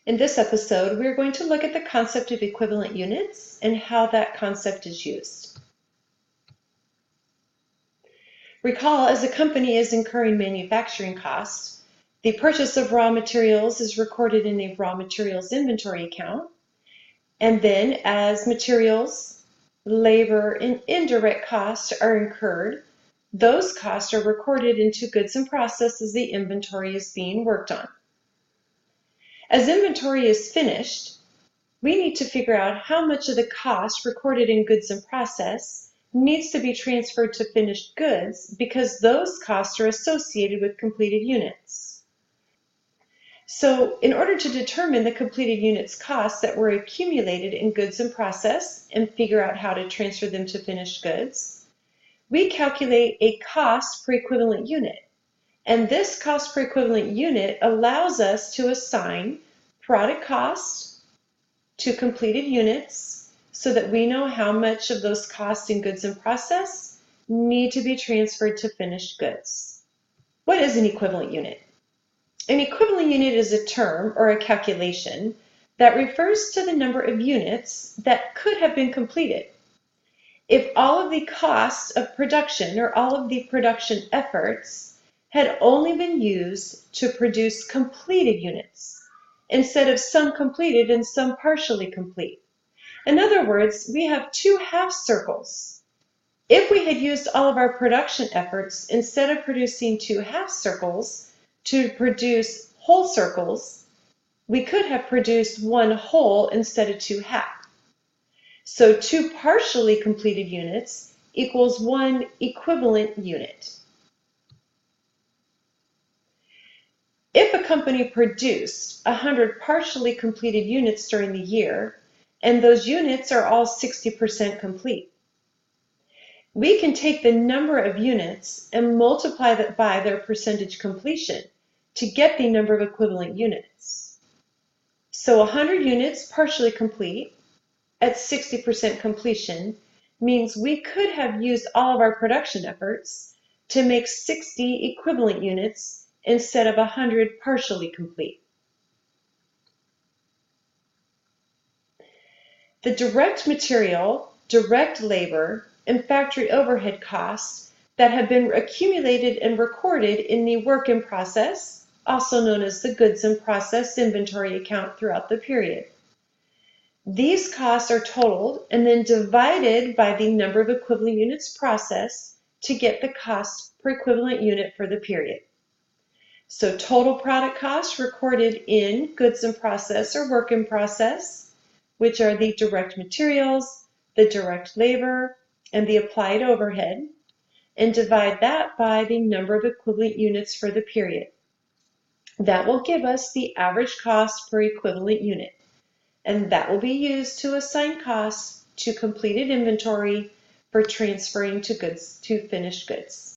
In this episode, we're going to look at the concept of equivalent units and how that concept is used. Recall, as a company is incurring manufacturing costs, the purchase of raw materials is recorded in a raw materials inventory account, and then as materials, labor, and indirect costs are incurred, those costs are recorded into goods in process as the inventory is being worked on. As inventory is finished, we need to figure out how much of the cost recorded in goods in process needs to be transferred to finished goods because those costs are associated with completed units. So in order to determine the completed units costs that were accumulated in goods in process and figure out how to transfer them to finished goods, we calculate a cost per equivalent unit. And this cost per equivalent unit allows us to assign product cost to completed units so that we know how much of those costs in goods in process need to be transferred to finished goods. What is an equivalent unit? An equivalent unit is a term or a calculation that refers to the number of units that could have been completed. If all of the costs of production or all of the production efforts had only been used to produce completed units instead of some completed and some partially complete. In other words, we have two half circles. If we had used all of our production efforts instead of producing two half circles to produce whole circles, we could have produced one whole instead of two half. So two partially completed units equals one equivalent unit. If a company produced 100 partially completed units during the year, and those units are all 60% complete, we can take the number of units and multiply that by their percentage completion to get the number of equivalent units. So 100 units partially complete at 60% completion means we could have used all of our production efforts to make 60 equivalent units instead of 100 partially complete. The direct material, direct labor, and factory overhead costs that have been accumulated and recorded in the work in process, also known as the goods in process inventory account throughout the period. These costs are totaled and then divided by the number of equivalent units processed to get the cost per equivalent unit for the period. So total product costs recorded in goods in process or work in process, which are the direct materials, the direct labor, and the applied overhead, and divide that by the number of equivalent units for the period. That will give us the average cost per equivalent unit, and that will be used to assign costs to completed inventory for transferring to finished goods.